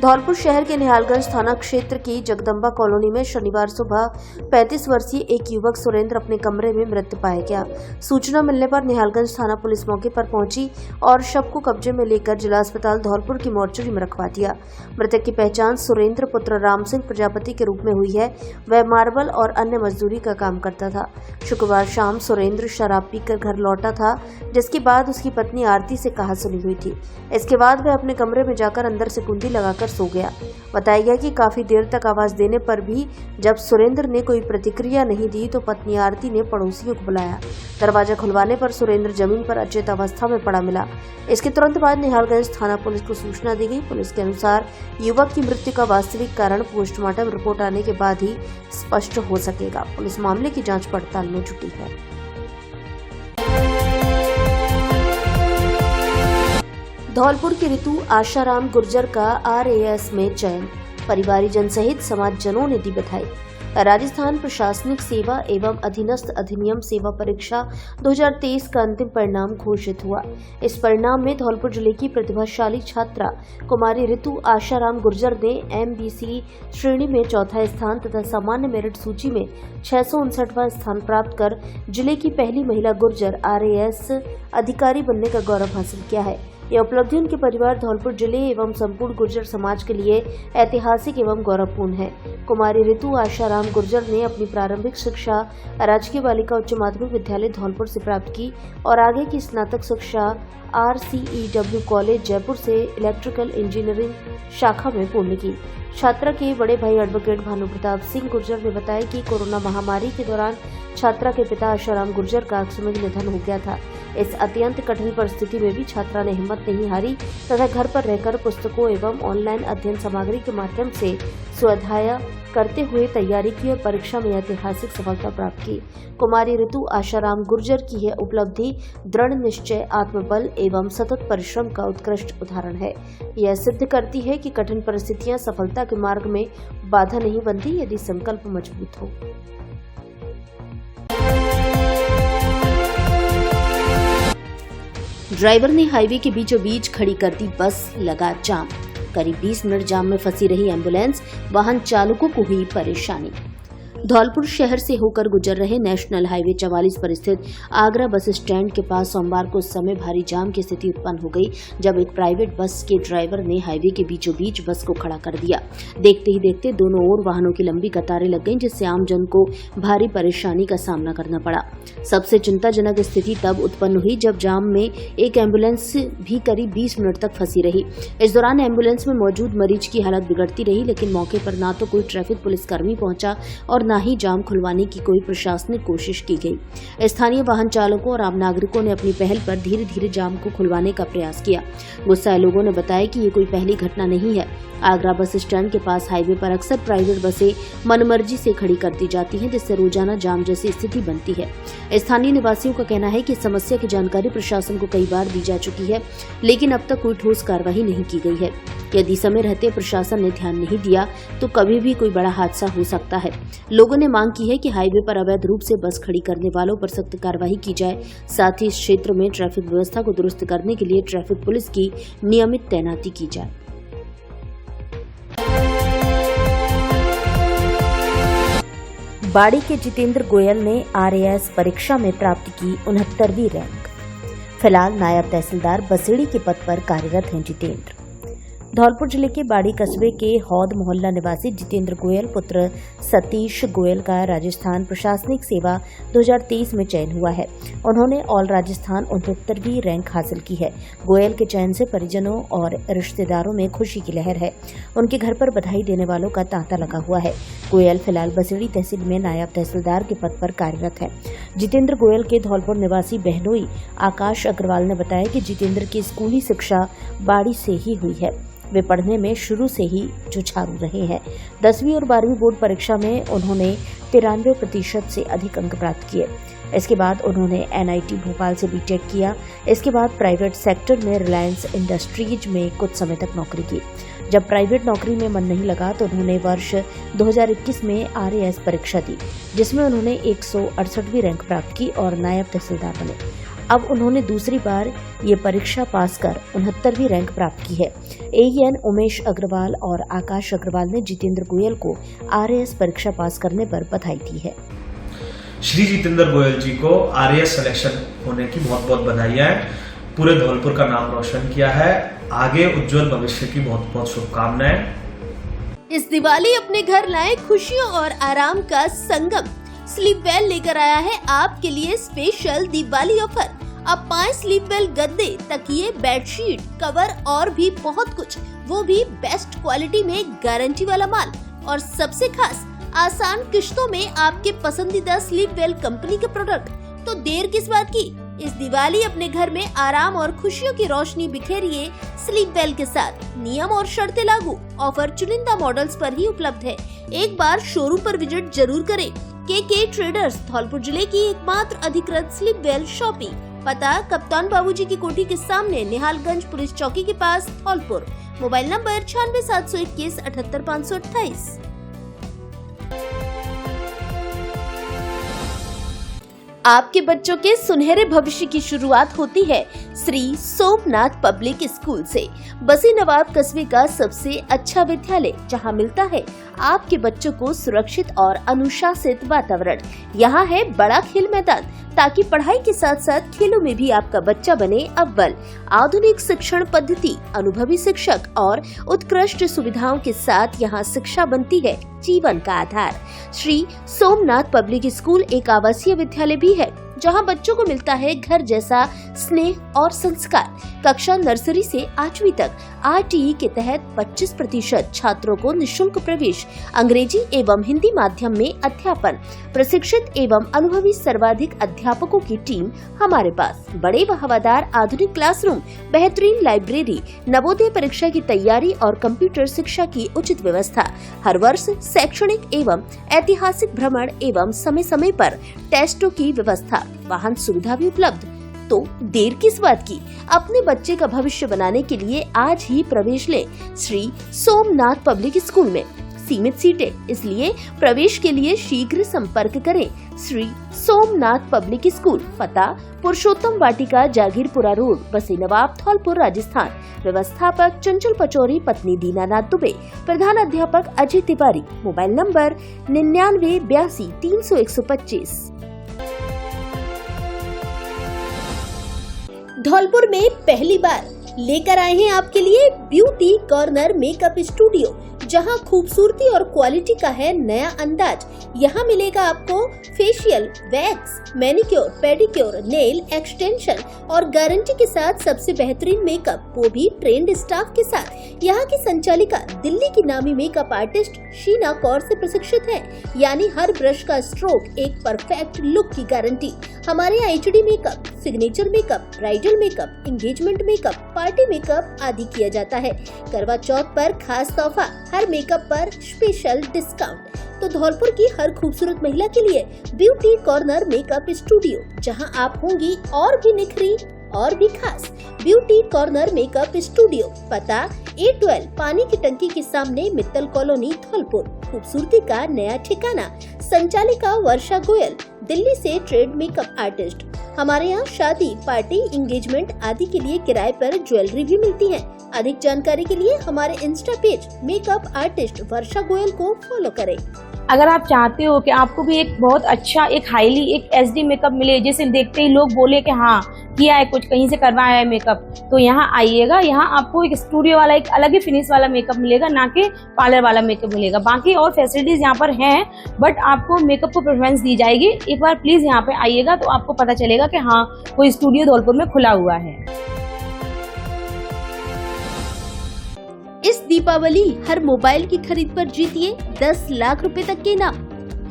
धौलपुर शहर के निहालगंज थाना क्षेत्र की जगदम्बा कॉलोनी में शनिवार सुबह 35 वर्षीय एक युवक सुरेंद्र अपने कमरे में मृत पाया गया। सूचना मिलने पर निहालगंज थाना पुलिस मौके पर पहुंची और शव को कब्जे में लेकर जिला अस्पताल धौलपुर की मोर्चरी में रखवा दिया। मृतक की पहचान सुरेंद्र पुत्र राम सिंह प्रजापति के रूप में हुई है। वह मार्बल और अन्य मजदूरी का काम करता था। शुक्रवार शाम सुरेंद्र शराब पीकर घर लौटा था, जिसके बाद उसकी पत्नी आरती से कहासुनी हुई थी। इसके बाद वह अपने कमरे में जाकर अंदर से कुंडी लगाकर सो गया। बताया गया कि काफी देर तक आवाज देने पर भी जब सुरेंद्र ने कोई प्रतिक्रिया नहीं दी तो पत्नी आरती ने पड़ोसियों को बुलाया। दरवाजा खुलवाने पर सुरेंद्र जमीन पर अचेत अवस्था में पड़ा मिला। इसके तुरंत बाद निहालगंज थाना पुलिस को सूचना दी गई। पुलिस के अनुसार युवक की मृत्यु का वास्तविक कारण पोस्टमार्टम रिपोर्ट आने के बाद ही स्पष्ट हो सकेगा। पुलिस मामले की जांच पड़ताल में जुटी है। धौलपुर की ऋतु आशाराम गुर्जर का RAS में चयन। परिवारीजन सहित समाजजनों ने दी बधाई। राजस्थान प्रशासनिक सेवा एवं अधीनस्थ अधिनियम सेवा परीक्षा 2023 का अंतिम परिणाम घोषित हुआ। इस परिणाम में धौलपुर जिले की प्रतिभाशाली छात्रा कुमारी ऋतु आशाराम गुर्जर ने MBC श्रेणी में चौथा स्थान तथा सामान्य मेरिट सूची में 659वां स्थान प्राप्त कर जिले की पहली महिला गुर्जर RAS अधिकारी बनने का गौरव हासिल किया है। यह उपलब्धि उनके परिवार धौलपुर जिले एवं संपूर्ण गुर्जर समाज के लिए ऐतिहासिक एवं गौरवपूर्ण है। कुमारी ऋतु आशाराम गुर्जर ने अपनी प्रारंभिक शिक्षा राजकीय बालिका उच्च माध्यमिक विद्यालय धौलपुर से प्राप्त की और आगे की स्नातक शिक्षा RCEW कॉलेज जयपुर से इलेक्ट्रिकल इंजीनियरिंग शाखा में पूर्ण की। छात्रा के बड़े भाई एडवोकेट भानु प्रताप सिंह गुर्जर ने बताया कि कोरोना महामारी के दौरान छात्रा के पिता आशाराम गुर्जर का अकस्मात निधन हो गया था। इस अत्यंत कठिन परिस्थिति में भी छात्रा ने हिम्मत नहीं हारी तथा घर पर रहकर पुस्तकों एवं ऑनलाइन अध्ययन सामग्री के माध्यम से स्वाध्याय करते हुए तैयारी की और परीक्षा में ऐतिहासिक सफलता प्राप्त की। कुमारी ऋतु आशाराम गुर्जर की यह उपलब्धि दृढ़ निश्चय, आत्मबल एवं सतत परिश्रम का उत्कृष्ट उदाहरण है। यह सिद्ध करती है कि कठिन परिस्थितियां सफलता के मार्ग में बाधा नहीं बनती यदि संकल्प मजबूत हो। ड्राइवर ने हाईवे के बीचों बीच खड़ी कर दी बस, लगा जाम। करीब 20 मिनट जाम में फंसी रही एम्बुलेंस, वाहन चालकों को हुई परेशानी। धौलपुर शहर से होकर गुजर रहे नेशनल हाईवे 44 पर स्थित आगरा बस स्टैंड के पास सोमवार को उस समय भारी जाम की स्थिति उत्पन्न हो गई जब एक प्राइवेट बस के ड्राइवर ने हाईवे के बीचों बीच बस को खड़ा कर दिया। देखते ही देखते दोनों ओर वाहनों की लंबी कतारें लग गईं, जिससे आमजन को भारी परेशानी का सामना करना पड़ा। सबसे चिंताजनक स्थिति तब उत्पन्न हुई जब जाम में एक एम्बुलेंस भी करीब 20 मिनट तक फंसी रही। इस दौरान एम्बुलेंस में मौजूद मरीज की हालत बिगड़ती रही, लेकिन मौके पर न तो कोई ट्रैफिक पुलिसकर्मी पहुंचा और न ही जाम खुलवाने की कोई प्रशासनिक कोशिश की गई। स्थानीय वाहन चालकों और आम नागरिकों ने अपनी पहल पर धीरे धीरे जाम को खुलवाने का प्रयास किया। गुस्साए लोगों ने बताया कि ये कोई पहली घटना नहीं है। आगरा बस स्टैंड के पास हाईवे पर अक्सर प्राइवेट बसें मनमर्जी से खड़ी कर दी जाती हैं, जिससे रोजाना जाम जैसी स्थिति बनती है। स्थानीय निवासियों का कहना है कि समस्या की जानकारी प्रशासन को कई बार दी जा चुकी है, लेकिन अब तक कोई ठोस कार्रवाई नहीं की गई है। यदि समय रहते प्रशासन ने ध्यान नहीं दिया तो कभी भी कोई बड़ा हादसा हो सकता है। लोगों ने मांग की है कि हाईवे पर अवैध रूप से बस खड़ी करने वालों पर सख्त कार्रवाई की जाए। साथ ही इस क्षेत्र में ट्रैफिक व्यवस्था को दुरुस्त करने के लिए ट्रैफिक पुलिस की नियमित तैनाती की जाए। बाड़ी के जितेंद्र गोयल ने RAS परीक्षा में प्राप्त की 69वीं रैंक। फिलहाल नायब तहसीलदार बसेड़ी के पद पर कार्यरत हैं जितेंद्र। धौलपुर जिले के बाड़ी कस्बे के हौद मोहल्ला निवासी जितेंद्र गोयल पुत्र सतीश गोयल का राजस्थान प्रशासनिक सेवा 2023 में चयन हुआ है। उन्होंने ऑल राजस्थान 69वीं रैंक हासिल की है। गोयल के चयन से परिजनों और रिश्तेदारों में खुशी की लहर है। उनके घर पर बधाई देने वालों का तांता लगा हुआ है। गोयल फिलहाल बसेड़ी तहसील में नायब तहसीलदार के पद पर कार्यरत है। जितेंद्र गोयल के धौलपुर निवासी बहनोई आकाश अग्रवाल ने बताया कि जितेंद्र की स्कूली शिक्षा बाड़ी से ही हुई है। वे पढ़ने में शुरू से ही जुझारू रहे हैं। 10वीं और 12वीं बोर्ड परीक्षा में उन्होंने 93% से अधिक अंक प्राप्त किए। इसके बाद उन्होंने NIT भोपाल से BTech किया। इसके बाद प्राइवेट सेक्टर में रिलायंस इंडस्ट्रीज में कुछ समय तक नौकरी की। जब प्राइवेट नौकरी में मन नहीं लगा तो उन्होंने वर्ष 2021 में RAS परीक्षा दी, जिसमें उन्होंने 168वीं रैंक प्राप्त की और नायब तहसीलदार बने। अब उन्होंने दूसरी बार ये परीक्षा पास कर 69वीं रैंक प्राप्त की है। AEN उमेश अग्रवाल और आकाश अग्रवाल ने जितेंद्र गोयल को RAS परीक्षा पास करने पर बधाई दी है। श्री जितेंद्र गोयल जी को RAS सिलेक्शन होने की बहुत बहुत बधाइयां हैं। पूरे धौलपुर का नाम रोशन किया है। आगे उज्जवल भविष्य की बहुत बहुत शुभकामनाएं। इस दिवाली अपने घर लाए खुशियों और आराम का संगम। स्लीपवेल लेकर आया है आपके लिए स्पेशल दिवाली ऑफर। अब 5 स्लीपवेल गद्दे, तकिए, बेडशीट, कवर और भी बहुत कुछ, वो भी बेस्ट क्वालिटी में गारंटी वाला माल। और सबसे खास आसान किश्तों में आपके पसंदीदा स्लीपवेल कंपनी के प्रोडक्ट। तो देर किस बात की, इस दिवाली अपने घर में आराम और खुशियों की रोशनी बिखेरिए स्लीपवेल के साथ। नियम और शर्तें लागू। ऑफर चुनिंदा मॉडल्स पर ही उपलब्ध है। एक बार शोरूम पर विजिट जरूर करें। KK ट्रेडर्स, धौलपुर जिले की एकमात्र अधिकृत स्लीपवेल शॉपिंग। पता कप्तान बाबूजी की कोठी के सामने, निहालगंज पुलिस चौकी के पास, धौलपुर। Mobile number 96 721 78 528। आपके बच्चों के सुनहरे भविष्य की शुरुआत होती है श्री सोमनाथ पब्लिक स्कूल से। बसी नवाब कस्बे का सबसे अच्छा विद्यालय, जहां मिलता है आपके बच्चों को सुरक्षित और अनुशासित वातावरण। यहाँ है बड़ा खेल मैदान, ताकि पढ़ाई के साथ साथ खेलों में भी आपका बच्चा बने अव्वल। आधुनिक शिक्षण पद्धति, अनुभवी शिक्षक और उत्कृष्ट सुविधाओं के साथ यहाँ शिक्षा बनती है जीवन का आधार। श्री सोमनाथ पब्लिक स्कूल एक आवासीय विद्यालय भी है, जहां बच्चों को मिलता है घर जैसा स्नेह और संस्कार। कक्षा नर्सरी से 8वीं तक RTE के तहत 25% छात्रों को निशुल्क प्रवेश। अंग्रेजी एवं हिंदी माध्यम में अध्यापन। प्रशिक्षित एवं अनुभवी सर्वाधिक अध्यापकों की टीम हमारे पास। बड़े व हवादार आधुनिक क्लासरूम, बेहतरीन लाइब्रेरी, नवोदय परीक्षा की तैयारी और कंप्यूटर शिक्षा की उचित व्यवस्था। हर वर्ष शैक्षणिक एवं ऐतिहासिक भ्रमण एवं समय समय पर टेस्टों की व्यवस्था। वाहन सुविधा भी उपलब्ध। तो देर किस बात की, अपने बच्चे का भविष्य बनाने के लिए आज ही प्रवेश लें श्री सोमनाथ पब्लिक स्कूल में। सीमित सीटें, इसलिए प्रवेश के लिए शीघ्र संपर्क करें। श्री सोमनाथ पब्लिक स्कूल, पता पुरुषोत्तम वाटिका, जागीरपुरा रोड, बसी नवाब, धौलपुर, राजस्थान। व्यवस्थापक चंचल पचौरी, पत्नी दीनानाथ दुबे, प्रधान अध्यापक अजय तिवारी। Mobile number 99 82 300 125। धौलपुर में पहली बार लेकर आए हैं आपके लिए ब्यूटी कॉर्नर मेकअप स्टूडियो, जहां खूबसूरती और क्वालिटी का है नया अंदाज। यहाँ मिलेगा आपको facial, wax, manicure, pedicure, nail extension और गारंटी के साथ सबसे बेहतरीन मेकअप, वो भी ट्रेंड स्टाफ के साथ। यहाँ की संचालिका दिल्ली की नामी मेकअप आर्टिस्ट शीना कौर से प्रशिक्षित है, यानी हर ब्रश का स्ट्रोक एक परफेक्ट लुक की गारंटी। हमारे यहाँ HD makeup, signature makeup, bridal makeup, engagement makeup, party makeup आदि किया जाता है। करवा चौथ पर खास तोहफा, हर मेकअप पर स्पेशल डिस्काउंट। तो धौलपुर की हर खूबसूरत महिला के लिए ब्यूटी कॉर्नर मेकअप स्टूडियो, जहां आप होंगी और भी निखरी और भी खास ब्यूटी कॉर्नर मेकअप स्टूडियो, पता A12 पानी की टंकी के सामने मित्तल कॉलोनी धौलपुर। खूबसूरती का नया ठिकाना। संचालिका वर्षा गोयल, दिल्ली से ट्रेड मेकअप आर्टिस्ट। हमारे यहाँ शादी, पार्टी, एंगेजमेंट आदि के लिए किराए पर ज्वेलरी भी मिलती है। अधिक जानकारी के लिए हमारे इंस्टा पेज मेकअप आर्टिस्ट वर्षा गोयल को फॉलो करें। अगर आप चाहते हो कि आपको भी एक बहुत अच्छा, एक हाईली, एक HD मेकअप मिले, जिसे देखते ही लोग बोले कि हाँ किया है, कुछ कहीं से करवाया है मेकअप, तो यहाँ आइएगा। यहाँ आपको एक स्टूडियो वाला, एक अलग ही फिनिश वाला मेकअप मिलेगा, ना कि पार्लर वाला मेकअप मिलेगा। बाकी और फैसिलिटीज यहाँ पर हैं, बट आपको मेकअप को प्रेफरेंस दी जाएगी। एक बार प्लीज यहाँ पे आइएगा तो आपको पता चलेगा कि हाँ कोई स्टूडियो धौलपुर में खुला हुआ है। इस दीपावली हर मोबाइल की खरीद पर जीतिए 10 लाख रुपए तक के इनाम।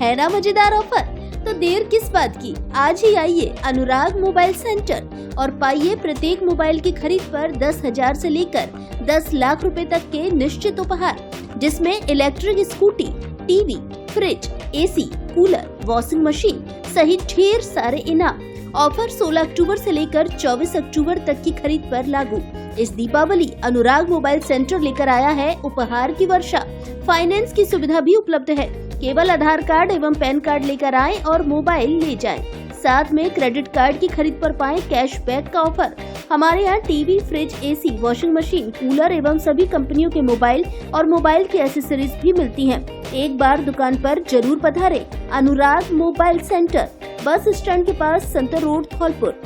है ना मजेदार ऑफर? तो देर किस बात की, आज ही आइए अनुराग मोबाइल सेंटर और पाइए प्रत्येक मोबाइल की खरीद पर 10,000 से लेकर 10 लाख रुपए तक के निश्चित उपहार, जिसमें electric scooty, TV, fridge, AC, cooler, washing machine सहित ढेर सारे इनाम। ऑफर 16 अक्टूबर से लेकर 24 अक्टूबर तक की खरीद पर लागू। इस दीपावली अनुराग मोबाइल सेंटर लेकर आया है उपहार की वर्षा। फाइनेंस की सुविधा भी उपलब्ध है। केवल आधार कार्ड एवं पैन कार्ड लेकर आएं और मोबाइल ले जाएं। साथ में क्रेडिट कार्ड की खरीद पर पाएं कैशबैक का ऑफर। हमारे यहाँ TV, fridge, AC, washing machine, cooler एवं सभी कंपनियों के मोबाइल और मोबाइल की एसेसरीज भी मिलती हैं। एक बार दुकान पर जरूर पधारें। अनुराग मोबाइल सेंटर, बस स्टैंड के पास, संतर रोड, धौलपुर।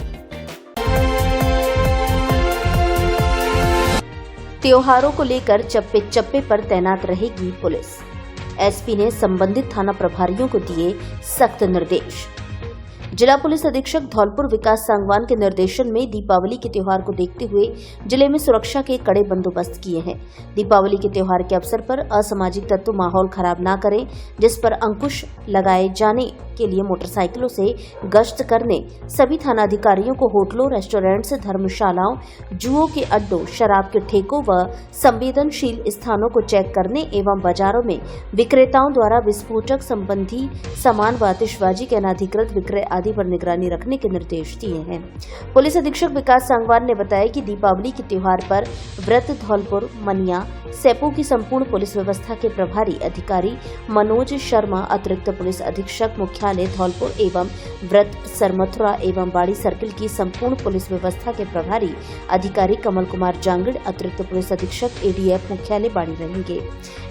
त्योहारों को लेकर चप्पे चप्पे पर तैनात रहेगी पुलिस। SP ने संबंधित थाना प्रभारियों को दिए सख्त निर्देश। जिला पुलिस अधीक्षक धौलपुर विकास सांगवान के निर्देशन में दीपावली के त्योहार को देखते हुए जिले में सुरक्षा के कड़े बंदोबस्त किए हैं। दीपावली के त्योहार के अवसर पर असामाजिक तत्व माहौल खराब न करें, जिस पर अंकुश लगाए जाने के लिए मोटरसाइकिलों से गश्त करने, सभी थानाधिकारियों को होटलों, रेस्टोरेंट्स, धर्मशालाओं, जुओं के अड्डों, शराब के ठेकों व संवेदनशील स्थानों को चेक करने एवं बाजारों में विक्रेताओं द्वारा विस्फोटक संबंधी सामान व आतिशबाजी के अनाधिकृत विक्रय आदि पर निगरानी रखने के निर्देश दिए हैं। पुलिस अधीक्षक विकास सांगवान ने बताया कि दीपावली के त्योहार पर व्रत धौलपुर, मनिया, सेपो की संपूर्ण पुलिस व्यवस्था के प्रभारी अधिकारी मनोज शर्मा, अतिरिक्त पुलिस अधीक्षक मुख्यालय धौलपुर एवं व्रत, सरमथुरा एवं बाड़ी सर्किल की संपूर्ण पुलिस व्यवस्था के प्रभारी अधिकारी कमल कुमार जांगड़, अतिरिक्त पुलिस अधीक्षक ADF मुख्यालय बाड़ी रहेंगे।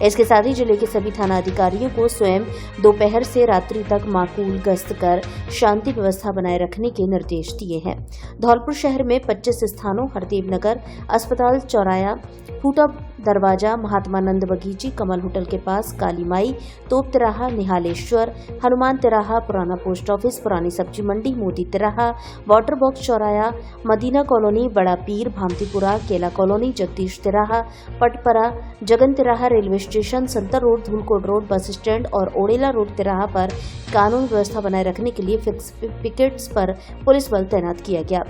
इसके साथ ही जिले के सभी थाना अधिकारियों को स्वयं दोपहर से रात्रि तक माकूल गश्त कर शांति व्यवस्था बनाए रखने के निर्देश दिए हैं। धौलपुर शहर में 25 स्थानों, हरदेव नगर, अस्पताल चौराया, फूटा दरवाजा, महात्मानंद बगीची, कमल होटल के पास, काली माई, तोप तिराहा, निहालेश्वर, हनुमान तिराहा, पुराना पोस्ट ऑफिस, पुरानी सब्जी मंडी, मोदी तिराहा, वाटर बॉक्स चौराया, मदीना कॉलोनी, बड़ा पीर, भामतीपुरा, केला कॉलोनी, जगदीश तिराहा, पटपरा, जगन तिराहा, railway station, Santar road, Dhulkot road, bus stand और ओडेला रोड तिराहा पर कानून व्यवस्था बनाए रखने के लिए फिक्स पिकेट्स पर पुलिस बल तैनात किया गया,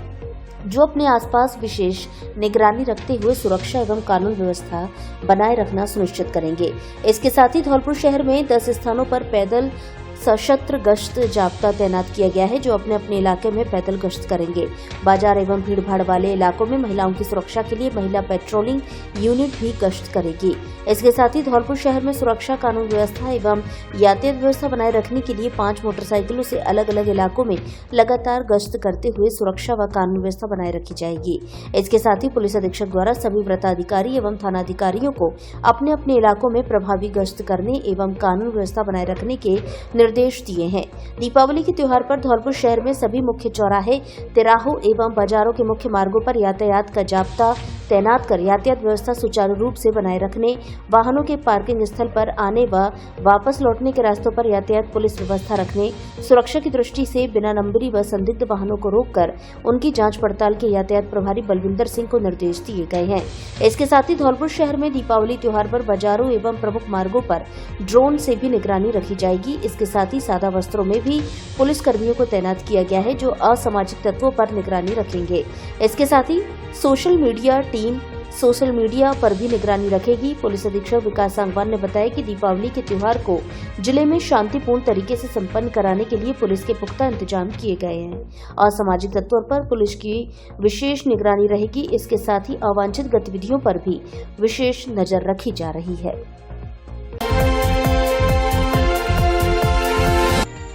जो अपने आसपास विशेष निगरानी रखते हुए सुरक्षा एवं कानून व्यवस्था बनाए रखना सुनिश्चित करेंगे। इसके साथ ही धौलपुर शहर में 10 स्थानों पर पैदल सशस्त्र गश्त जाब्ता तैनात किया गया है, जो अपने अपने इलाके में पैदल गश्त करेंगे। बाजार एवं भीड़भाड़ वाले इलाकों में महिलाओं की सुरक्षा के लिए महिला पेट्रोलिंग यूनिट भी गश्त करेगी। इसके साथ ही धौलपुर शहर में सुरक्षा, कानून व्यवस्था एवं यातायात व्यवस्था बनाए रखने के लिए 5 मोटरसाइकिलों से अलग अलग इलाकों में लगातार गश्त करते हुए सुरक्षा व कानून व्यवस्था बनाए रखी जाएगी। इसके साथ ही पुलिस अधीक्षक द्वारा सभी व्रताधिकारी एवं थानाधिकारियों को अपने अपने इलाकों में प्रभावी गश्त करने एवं कानून व्यवस्था बनाए रखने के निर्देश दिए हैं। दीपावली के त्योहार पर धौलपुर शहर में सभी मुख्य चौराहे, तिराहों एवं बाजारों के मुख्य मार्गों पर यातायात का जाब्ता तैनात कर यातायात व्यवस्था सुचारू रूप से बनाए रखने, वाहनों के पार्किंग स्थल पर आने व वापस लौटने के रास्तों पर यातायात पुलिस व्यवस्था रखने, सुरक्षा की दृष्टि से बिना नंबरी व संदिग्ध वाहनों को रोककर उनकी जांच पड़ताल के यातायात प्रभारी बलविंदर सिंह को निर्देश दिए गए हैं। इसके साथ ही धौलपुर शहर में दीपावली त्योहार पर बाजारों एवं प्रमुख मार्गों पर ड्रोन से भी निगरानी रखी जाएगी। इसके साथ ही सादा वस्त्रों में भी पुलिस कर्मियों को तैनात किया गया है, जो असामाजिक तत्वों पर निगरानी रखेंगे। इसके साथ ही social media team social media पर भी निगरानी रखेगी। पुलिस अधीक्षक विकास सांगवान ने बताया कि दीपावली के त्योहार को जिले में शांतिपूर्ण तरीके से संपन्न कराने के लिए पुलिस के पुख्ता इंतजाम किए गए हैं। असामाजिक तत्वों पर पुलिस की विशेष निगरानी रहेगी। इसके साथ ही अवांछित गतिविधियों पर भी विशेष नजर रखी जा रही है।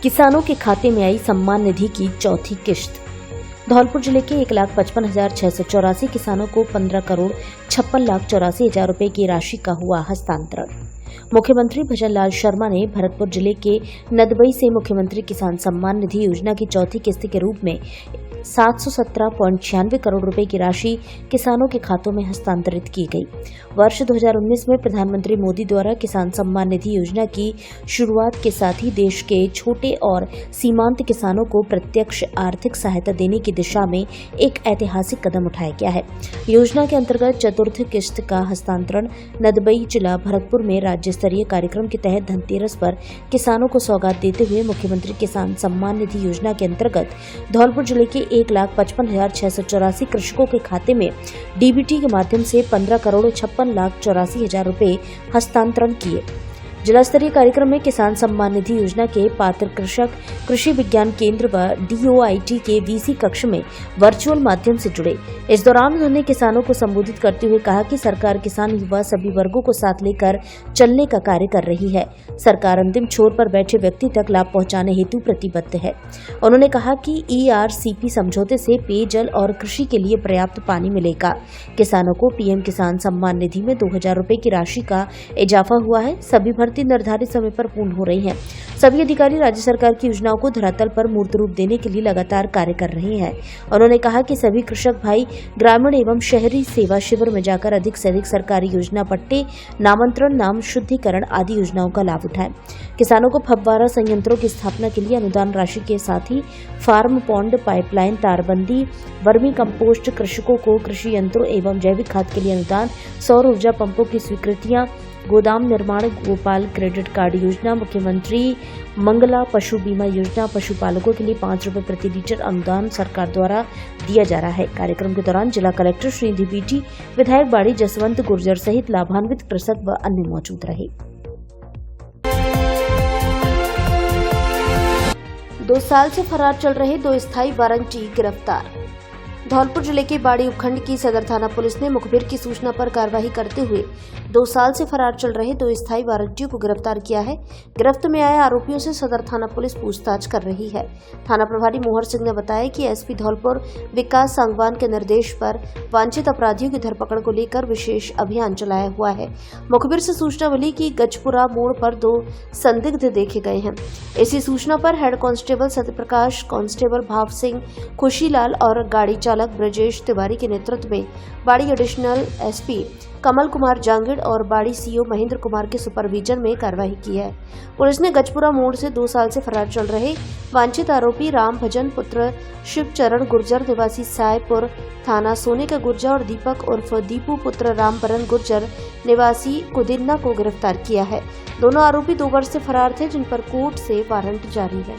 किसानों के खाते में आई सम्मान निधि की चौथी किश्त। धौलपुर जिले के 1,55,684 किसानों को 15,56,84,000 रुपए की राशि का हुआ हस्तांतरण। मुख्यमंत्री भजन लाल शर्मा ने भरतपुर जिले के नदबई से मुख्यमंत्री किसान सम्मान निधि योजना की चौथी किस्त के रूप में 717.96 करोड़ रुपए की राशि किसानों के खातों में हस्तांतरित की गई। वर्ष 2019 में प्रधानमंत्री मोदी द्वारा किसान सम्मान निधि योजना की शुरुआत के साथ ही देश के छोटे और सीमांत किसानों को प्रत्यक्ष आर्थिक सहायता देने की दिशा में एक ऐतिहासिक कदम उठाया गया है। योजना के अंतर्गत चतुर्थ किस्त का हस्तांतरण नदबई जिला भरतपुर में राज्य स्तरीय कार्यक्रम के तहत धनतेरस पर किसानों को सौगात देते हुए मुख्यमंत्री किसान सम्मान निधि योजना के अंतर्गत धौलपुर जिले के 1,55,684 कृषकों के खाते में डीबीटी के माध्यम से 15,56,84,000 रुपए हस्तांतरण किए। जिला स्तरीय कार्यक्रम में किसान सम्मान निधि योजना के पात्र कृषक कृषि विज्ञान केंद्र व DOIT के VC कक्ष में वर्चुअल माध्यम से जुड़े। इस दौरान उन्होंने किसानों को संबोधित करते हुए कहा कि सरकार किसान युवा सभी वर्गों को साथ लेकर चलने का कार्य कर रही है। सरकार अंतिम छोर पर बैठे व्यक्ति तक लाभ पहुंचाने हेतु प्रतिबद्ध है। उन्होंने कहा कि ERCP समझौते से पेयजल और कृषि के लिए पर्याप्त पानी मिलेगा। किसानों को PM किसान सम्मान निधि में 2,000 रुपए की राशि का इजाफा हुआ है। सभी भर्ती निर्धारित समय पर पूर्ण हो रही है। सभी अधिकारी राज्य सरकार की योजनाओं को धरातल पर मूर्त रूप देने के लिए लगातार कार्य कर रहे हैं। उन्होंने कहा कि सभी कृषक भाई ग्रामीण एवं शहरी सेवा शिविर में जाकर अधिक से अधिक सरकारी योजना पट्टे, नामांतरण, नाम शुद्धिकरण आदि योजनाओं का लाभ उठाएं। किसानों को फव्वारा संयंत्रों की स्थापना के लिए अनुदान राशि के साथ ही फार्म पॉन्ड, पाइपलाइन, तारबंदी, वर्मी कंपोस्ट, कृषकों को कृषि यंत्रों एवं जैविक खाद के लिए अनुदान, सौर ऊर्जा पंपों की स्वीकृतियां, गोदाम निर्माण, गोपाल क्रेडिट कार्ड योजना, मुख्यमंत्री मंगला पशु बीमा योजना, पशुपालकों के लिए 5 रुपए प्रति लीटर अनुदान सरकार द्वारा दिया जा रहा है। कार्यक्रम के दौरान जिला कलेक्टर श्रीनिधि बीटी, विधायक बाड़ी जसवंत गुर्जर सहित लाभान्वित कृषक व अन्य मौजूद रहे। 2 साल से फरार चल रहे 2 स्थायी वारंटी गिरफ्तार। धौलपुर जिले के बाड़ी उपखंड की सदर थाना पुलिस ने मुखबिर की सूचना पर कार्रवाई करते हुए 2 साल से फरार चल रहे 2 स्थायी वारंटियों को गिरफ्तार किया है। गिरफ्त में आए आरोपियों से सदर थाना पुलिस पूछताछ कर रही है। थाना प्रभारी मोहर सिंह ने बताया कि SP धौलपुर विकास सांगवान के निर्देश पर वांछित अपराधियों की धरपकड़ को लेकर विशेष अभियान चलाया हुआ है। मुखबिर से सूचना मिली कि गजपुरा मोड़ पर 2 संदिग्ध देखे गए हैं। इसी सूचना पर हेड कांस्टेबल सत्यप्रकाश, कांस्टेबल भाव सिंह, खुशीलाल और गाड़ी चालक ब्रजेश तिवारी के नेतृत्व में बाड़ी एडिशनल SP कमल कुमार जांगिड़ और बाड़ी CO महेंद्र कुमार के सुपरविजन में कार्रवाई की है। पुलिस ने गजपुरा मोड़ से 2 साल से फरार चल रहे वांछित आरोपी राम भजन पुत्र शिवचरण गुर्जर निवासी सायपुर थाना सोने का गुर्जर और दीपक उर्फ दीपू पुत्र रामबरन गुर्जर निवासी कुदिन्ना को गिरफ्तार किया है। दोनों आरोपी 2 वर्ष से फरार थे, जिन पर कोर्ट से वारंट जारी है।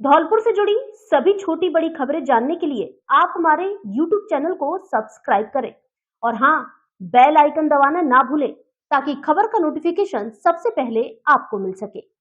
धौलपुर से जुड़ी सभी छोटी बड़ी खबरें जानने के लिए आप हमारे YouTube चैनल को सब्सक्राइब करें और हाँ, बेल आइकन दबाना ना भूलें ताकि खबर का नोटिफिकेशन सबसे पहले आपको मिल सके।